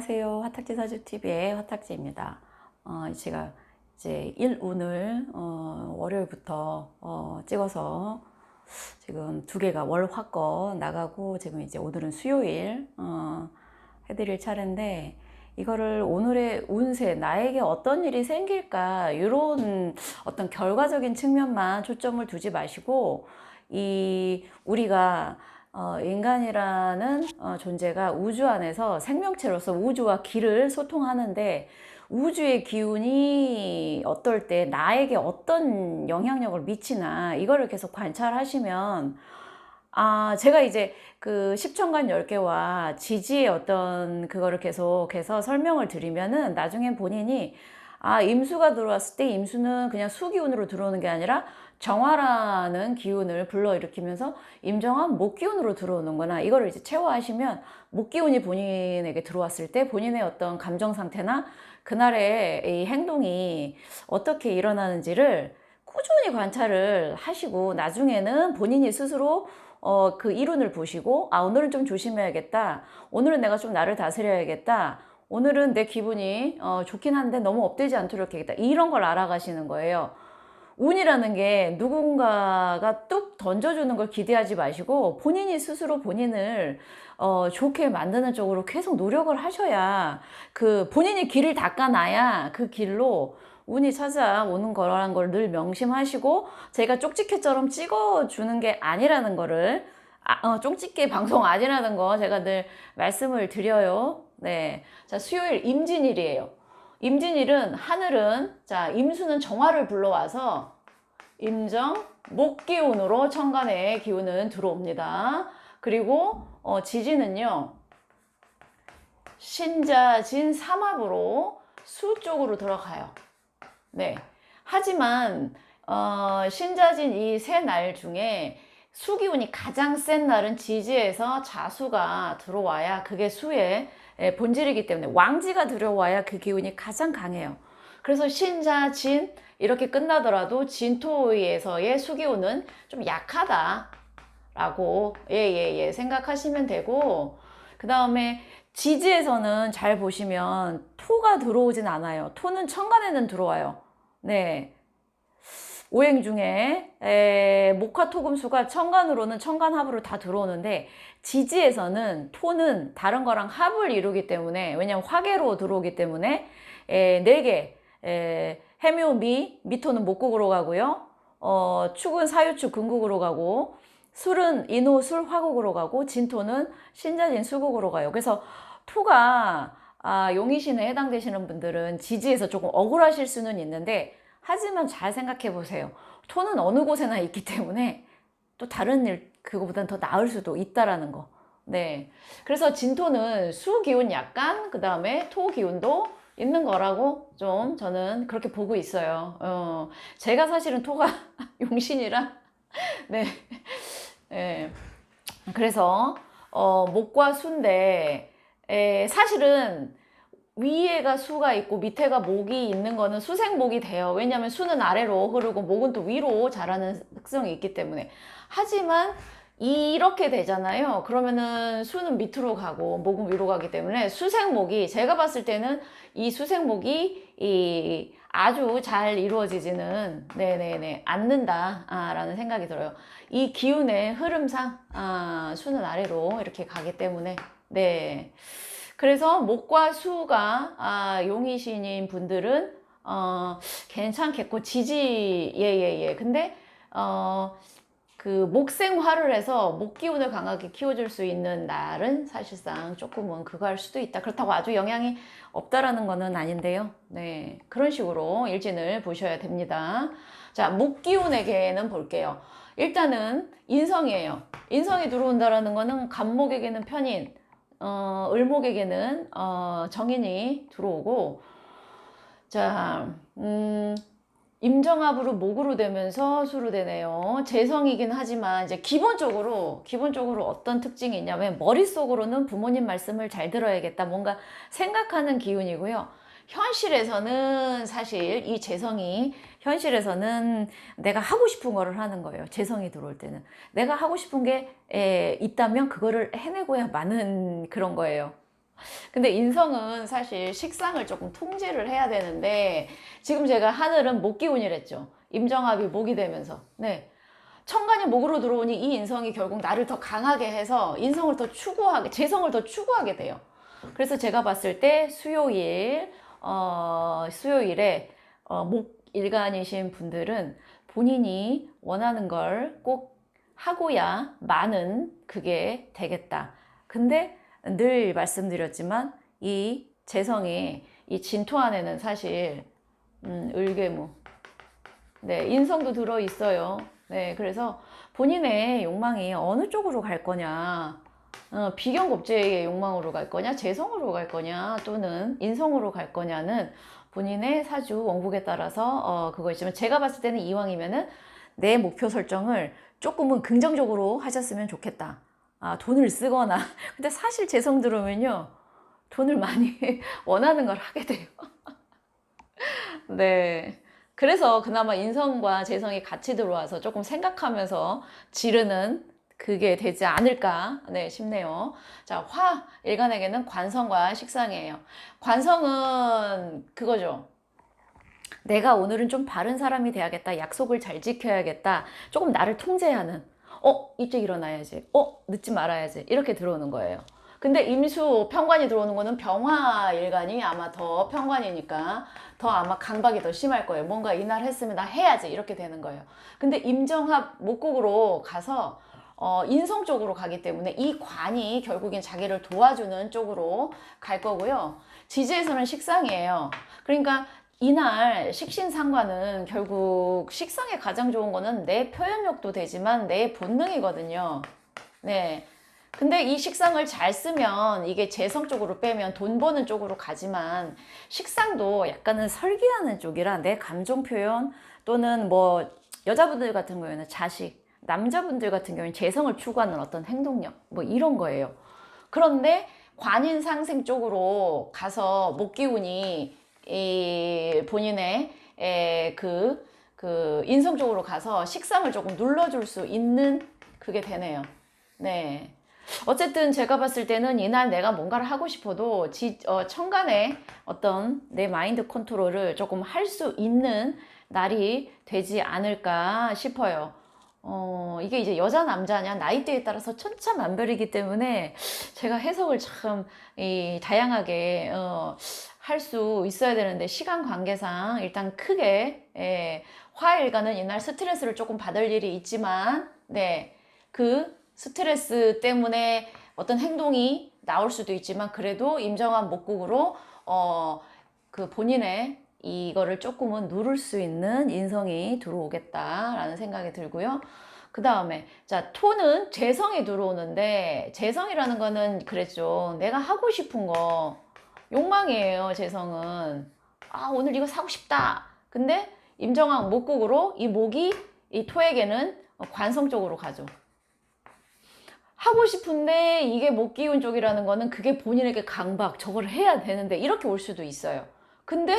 안녕하세요. 화탁지 사주TV의 화탁지입니다. 제가 이제 일운을 월요일부터 찍어서 지금 두 개가 월화거 나가고 지금 이제 오늘은 수요일 해드릴 차례인데, 이거를 오늘의 운세, 나에게 어떤 일이 생길까, 이런 어떤 결과적인 측면만 초점을 두지 마시고, 우리가 인간이라는 존재가 우주 안에서 생명체로서 우주와 기를 소통하는데, 우주의 기운이 어떨 때 나에게 어떤 영향력을 미치나, 이거를 계속 관찰하시면, 제가 이제 그 십천간 10개와 지지의 어떤 그거를 계속해서 설명을 드리면은, 나중엔 본인이 임수가 들어왔을 때 임수는 그냥 수기운으로 들어오는 게 아니라 정화라는 기운을 불러일으키면서 임정한 목기운으로 들어오는구나, 이거를 이제 체화하시면 목기운이 본인에게 들어왔을 때 본인의 어떤 감정 상태나 그날의 이 행동이 어떻게 일어나는지를 꾸준히 관찰을 하시고, 나중에는 본인이 스스로 그 이론을 보시고, 오늘은 좀 조심해야겠다, 오늘은 내가 좀 나를 다스려야겠다, 오늘은 내 기분이 좋긴 한데 너무 업되지 않도록 해야겠다, 이런 걸 알아가시는 거예요. 운이라는 게 누군가가 뚝 던져주는 걸 기대하지 마시고, 본인이 스스로 본인을 좋게 만드는 쪽으로 계속 노력을 하셔야, 그 본인이 길을 닦아놔야 그 길로 운이 찾아오는 거라는 걸 늘 명심하시고, 제가 쪽집게처럼 찍어주는 게 아니라는 거를, 쪽집게 방송 아니라는 거 제가 늘 말씀을 드려요. 네. 자, 수요일 임진일이에요. 임진일은 하늘은, 자, 임수는 정화를 불러와서 임정 목기운으로 천간의 기운은 들어옵니다. 그리고 지지는요, 신자진 삼합으로 수 쪽으로 들어가요. 네. 하지만 신자진 이 세 날 중에 수기운이 가장 센 날은 지지에서 자수가 들어와야 그게 수의 본질이기 때문에, 왕지가 들어와야 그 기운이 가장 강해요. 그래서 신자 진 이렇게 끝나더라도 진토에서의 수기운은 좀 약하다라고 생각하시면 되고, 그 다음에 지지에서는 잘 보시면 토가 들어오진 않아요. 토는 천간에는 들어와요. 네. 오행 중에 목화토금수가 천간으로는 천간합으로 다 들어오는데, 지지에서는 토는 다른 거랑 합을 이루기 때문에, 왜냐면 화계로 들어오기 때문에 4개, 해묘미, 미토는 목국으로 가고요, 축은 사유축 금국으로 가고, 술은 인호술 화국으로 가고, 진토는 신자진 수국으로 가요. 그래서 토가 용의신에 해당되시는 분들은 지지에서 조금 억울하실 수는 있는데, 하지만 잘 생각해 보세요. 토는 어느 곳에나 있기 때문에 또 다른 일, 그거보다는 더 나을 수도 있다라는 거. 네. 그래서 진토는 수 기운 약간, 그 다음에 토 기운도 있는 거라고 좀 저는 그렇게 보고 있어요. 제가 사실은 토가 용신이라, 네. 네. 그래서 목과 수인데, 사실은 위에가 수가 있고 밑에가 목이 있는 거는 수생목이 돼요. 왜냐하면 수는 아래로 흐르고 목은 또 위로 자라는 특성이 있기 때문에. 하지만 이렇게 되잖아요. 그러면은 수는 밑으로 가고 목은 위로 가기 때문에, 수생목이, 제가 봤을 때는 이 수생목이 아주 잘 이루어지지는 않는다라는 생각이 들어요. 이 기운의 흐름상 수는 아래로 이렇게 가기 때문에. 네. 그래서 목과 수가 용의신인 분들은 괜찮겠고, 지지, 근데 그 목생화를 해서 목기운을 강하게 키워줄 수 있는 날은 사실상 조금은 그거 할 수도 있다. 그렇다고 아주 영향이 없다라는 거는 아닌데요. 네, 그런 식으로 일진을 보셔야 됩니다. 자, 목기운에게는 볼게요. 일단은 인성이에요. 인성이 들어온다라는 거는 간목에게는 편인, 을목에게는 정인이 들어오고, 자, 임정합으로 목으로 되면서 수로 되네요. 재성이긴 하지만 이제 기본적으로 어떤 특징이 있냐면, 머릿속으로는 부모님 말씀을 잘 들어야겠다, 뭔가 생각하는 기운이고요. 현실에서는 사실 이 재성이, 현실에서는 내가 하고 싶은 거를 하는 거예요. 재성이 들어올 때는 내가 하고 싶은 게 있다면 그거를 해내고야 마는 그런 거예요. 근데 인성은 사실 식상을 조금 통제를 해야 되는데, 지금 제가 하늘은 목기운이랬죠. 임정합이 목이 되면서. 네. 천간이 목으로 들어오니 이 인성이 결국 나를 더 강하게 해서 인성을 더 추구하게, 재성을 더 추구하게 돼요. 그래서 제가 봤을 때 수요일에 목일간이신 분들은 본인이 원하는 걸 꼭 하고야 많은 그게 되겠다. 근데 늘 말씀드렸지만 이 재성이 이 진토 안에는 사실 을괴무, 네, 인성도 들어 있어요. 네, 그래서 본인의 욕망이 어느 쪽으로 갈 거냐, 비견겁제의 욕망으로 갈 거냐, 재성으로 갈 거냐, 또는 인성으로 갈 거냐는 본인의 사주 원국에 따라서 그거 있지만, 제가 봤을 때는 이왕이면은 내 목표 설정을 조금은 긍정적으로 하셨으면 좋겠다. 아, 돈을 쓰거나. 근데 사실 재성 들어오면요, 돈을 많이 원하는 걸 하게 돼요. 네. 그래서 그나마 인성과 재성이 같이 들어와서 조금 생각하면서 지르는 그게 되지 않을까, 네, 싶네요. 자, 일간에게는 관성과 식상이에요. 관성은 그거죠. 내가 오늘은 좀 바른 사람이 돼야겠다. 약속을 잘 지켜야겠다. 조금 나를 통제하는. 일찍 일어나야지. 늦지 말아야지. 이렇게 들어오는 거예요. 근데 임수 편관이 들어오는 거는 병화 일간이 아마 더 편관이니까 더 아마 강박이 더 심할 거예요. 뭔가 이날 했으면 나 해야지. 이렇게 되는 거예요. 근데 임정합 목국으로 가서 인성 쪽으로 가기 때문에 이 관이 결국엔 자기를 도와주는 쪽으로 갈 거고요. 지지에서는 식상이에요. 그러니까 이날 식신상관은 결국 식상에 가장 좋은 거는 내 표현력도 되지만 내 본능이거든요. 네. 근데 이 식상을 잘 쓰면 이게 재성 쪽으로 빼면 돈 버는 쪽으로 가지만, 식상도 약간은 설계하는 쪽이라 내 감정 표현, 또는 뭐 여자분들 같은 경우에는 자식, 남자분들 같은 경우에는 재성을 추구하는 어떤 행동력, 뭐 이런 거예요. 그런데 관인 상생 쪽으로 가서 목기운이 본인의 인성 쪽으로 가서 식상을 조금 눌러줄 수 있는 그게 되네요. 네. 어쨌든 제가 봤을 때는 이날 내가 뭔가를 하고 싶어도 천간에 어떤 내 마인드 컨트롤을 조금 할 수 있는 날이 되지 않을까 싶어요. 이게 이제 여자 남자냐 나이대에 따라서 천차만별이기 때문에 제가 해석을 참 다양하게 할 수 있어야 되는데, 시간 관계상 일단 크게 화일간은 이날 스트레스를 조금 받을 일이 있지만, 네, 그 스트레스 때문에 어떤 행동이 나올 수도 있지만, 그래도 임정한 목국으로 그 본인의 이거를 조금은 누를 수 있는 인성이 들어오겠다라는 생각이 들고요. 그 다음에 자, 토는 재성이 들어오는데, 재성이라는 거는 그랬죠. 내가 하고 싶은 거, 욕망이에요. 재성은 오늘 이거 사고 싶다. 근데 임정한 목국으로 이 목이 이 토에게는 관성 쪽으로 가죠. 하고 싶은데 이게 목기운 쪽이라는 거는 그게 본인에게 강박, 저걸 해야 되는데 이렇게 올 수도 있어요. 근데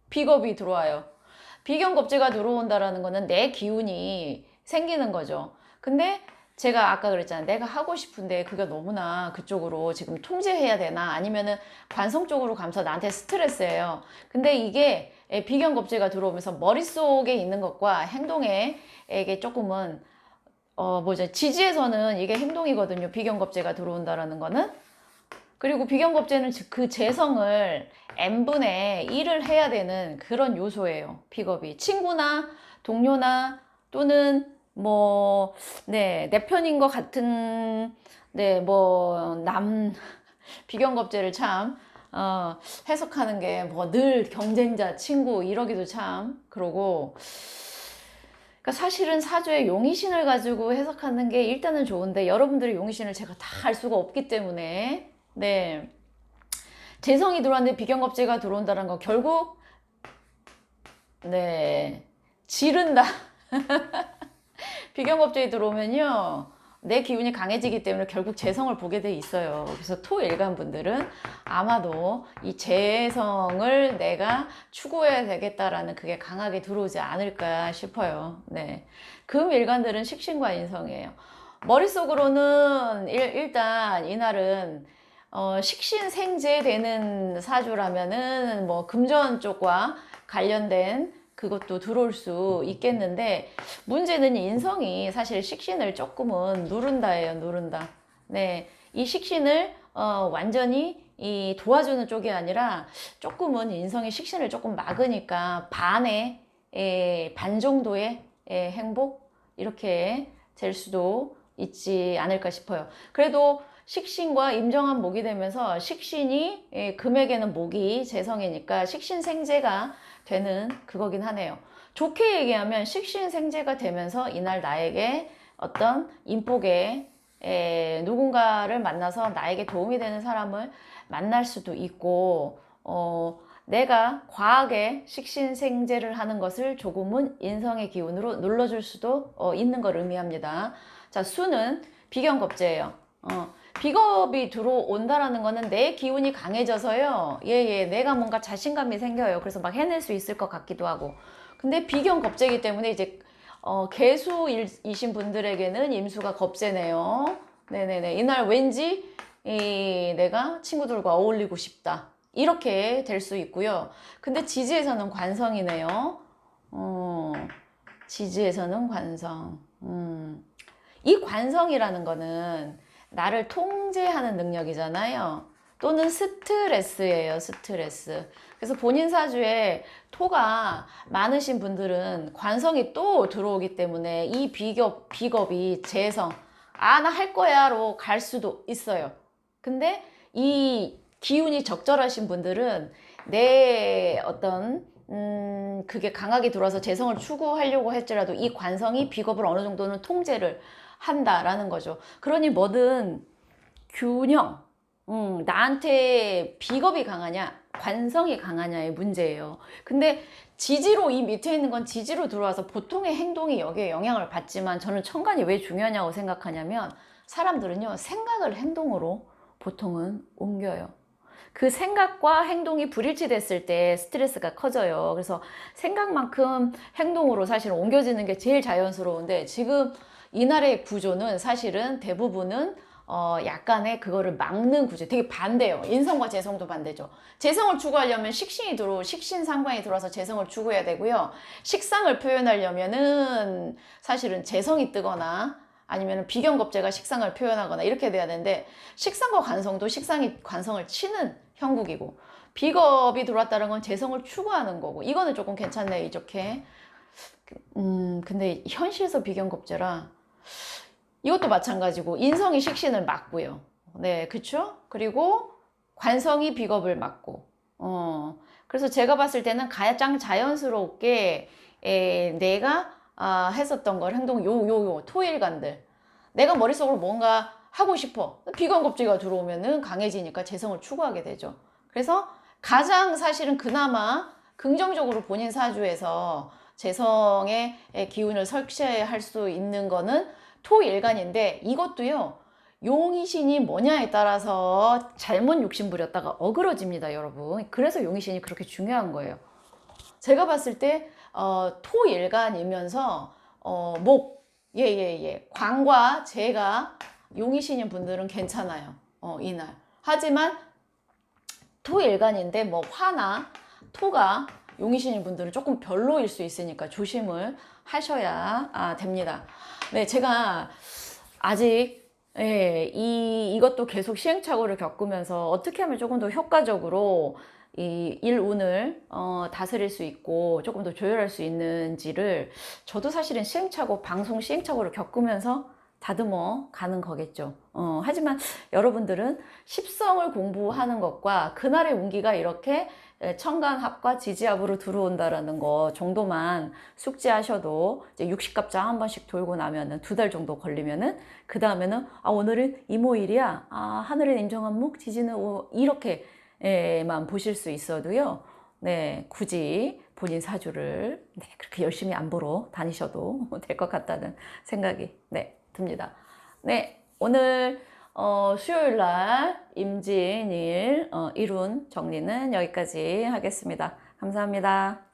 비겁이 들어와요. 비견겁제가 들어온다라는 거는 내 기운이 생기는 거죠. 근데 제가 아까 그랬잖아요. 내가 하고 싶은데 그게 너무나 그쪽으로 지금 통제해야 되나, 아니면은 관성 쪽으로 가면서 나한테 스트레스예요. 근데 이게 비견겁제가 들어오면서 머릿속에 있는 것과 행동에게 조금은 지지에서는 이게 행동이거든요. 비견겁제가 들어온다라는 거는. 그리고 비견겁제는 그 재성을 n분의 1을 해야 되는 그런 요소예요. 비겁이. 친구나 동료나 또는 내 편인 것 같은, 비견겁제를 참, 해석하는 게 늘 경쟁자, 친구, 이러기도 참, 그러고, 그러니까 사실은 사주의 용의신을 가지고 해석하는 게 일단은 좋은데, 여러분들의 용의신을 제가 다 알 수가 없기 때문에, 네. 재성이 들어왔는데 비견겁제가 들어온다는 거, 결국, 네. 지른다. 비견겁제에 들어오면요, 내 기운이 강해지기 때문에 결국 재성을 보게 돼 있어요. 그래서 토일간 분들은 아마도 이 재성을 내가 추구해야 되겠다라는 그게 강하게 들어오지 않을까 싶어요. 네. 금일간들은 식신과 인성이에요. 머릿속으로는 일단 이날은 식신생재 되는 사주라면은 뭐 금전 쪽과 관련된 그것도 들어올 수 있겠는데, 문제는 인성이 사실 식신을 조금은 누른다예요, 누른다. 네, 이 식신을 완전히 이 도와주는 쪽이 아니라 조금은 인성의 식신을 조금 막으니까 반 정도의 행복 이렇게 될 수도 있지 않을까 싶어요. 그래도 식신과 임정한 목이 되면서 식신이 금에게는 목이 재성이니까 식신생재가 되는 그거긴 하네요. 좋게 얘기하면 식신생재가 되면서 이날 나에게 어떤 인복에 누군가를 만나서 나에게 도움이 되는 사람을 만날 수도 있고, 내가 과하게 식신생재를 하는 것을 조금은 인성의 기운으로 눌러줄 수도 있는 걸 의미합니다. 자, 수는 비견겁제예요. 비겁이 들어온다라는 거는 내 기운이 강해져서요. 내가 뭔가 자신감이 생겨요. 그래서 막 해낼 수 있을 것 같기도 하고. 근데 비견겁제이기 때문에 이제 개수이신 분들에게는 임수가 겁제네요. 네네네. 이날 왠지 내가 친구들과 어울리고 싶다. 이렇게 될 수 있고요. 근데 지지에서는 관성이네요. 지지에서는 관성. 이 관성이라는 거는 나를 통제하는 능력이잖아요. 또는 스트레스예요, 스트레스. 그래서 본인 사주에 토가 많으신 분들은 관성이 또 들어오기 때문에 이 비겁이 재성, 나 할 거야로 갈 수도 있어요. 근데 이 기운이 적절하신 분들은 내 어떤 그게 강하게 들어와서 재성을 추구하려고 할지라도 이 관성이 비겁을 어느 정도는 통제를 한다라는 거죠. 그러니 뭐든 균형, 나한테 비겁이 강하냐 관성이 강하냐의 문제예요. 근데 지지로, 이 밑에 있는 건 지지로 들어와서 보통의 행동이 여기에 영향을 받지만, 저는 천간이 왜 중요하냐고 생각하냐면, 사람들은요 생각을 행동으로 보통은 옮겨요. 그 생각과 행동이 불일치됐을 때 스트레스가 커져요. 그래서 생각만큼 행동으로 사실 옮겨지는 게 제일 자연스러운데, 지금 이날의 구조는 사실은 대부분은 약간의 그거를 막는 구조, 되게 반대예요. 인성과 재성도 반대죠. 재성을 추구하려면 식신 상관이 들어와서 재성을 추구해야 되고요. 식상을 표현하려면은 사실은 재성이 뜨거나 아니면 비견겁제가 식상을 표현하거나 이렇게 돼야 되는데, 식상과 관성도 식상이 관성을 치는 형국이고, 비겁이 들어왔다는 건 재성을 추구하는 거고, 이거는 조금 괜찮네요, 이렇게. 근데 현실에서 비견겁제라 이것도 마찬가지고, 인성이 식신을 막고요. 네, 그쵸? 그리고 관성이 비겁을 막고. 그래서 제가 봤을 때는 가장 자연스럽게 내가 했었던 걸 행동, 토일간들. 내가 머릿속으로 뭔가 하고 싶어. 비관겁제가 들어오면은 강해지니까 재성을 추구하게 되죠. 그래서 가장 사실은 그나마 긍정적으로 본인 사주에서 재성의 기운을 설치할 수 있는 거는 토일간인데, 이것도요, 용의신이 뭐냐에 따라서 잘못 욕심 부렸다가 어그러집니다, 여러분. 그래서 용의신이 그렇게 중요한 거예요. 제가 봤을 때 토일간이면서 광과 재가 용의신인 분들은 괜찮아요. 이날. 하지만 토일간인데 뭐 화나 토가 용의신인 분들은 조금 별로일 수 있으니까 조심을 하셔야 됩니다. 네, 제가 아직 이것도 계속 시행착오를 겪으면서 어떻게 하면 조금 더 효과적으로 이 일운을 다스릴 수 있고 조금 더 조율할 수 있는지를, 저도 사실은 방송 시행착오를 겪으면서 다듬어 가는 거겠죠. 하지만 여러분들은 십성을 공부하는 것과 그날의 운기가 이렇게 천간합과 지지합으로 들어온다라는 거 정도만 숙지하셔도, 이제 60갑자 한 번씩 돌고 나면은 2달 정도 걸리면은, 그 다음에는 오늘은 이모일이야, 하늘은 임정한목, 지지는 이렇게만 보실 수 있어도요. 네, 굳이 본인 사주를 그렇게 열심히 안 보러 다니셔도 될 것 같다는 생각이 듭니다. 네, 오늘 수요일 날 임진일 일운 정리는 여기까지 하겠습니다. 감사합니다.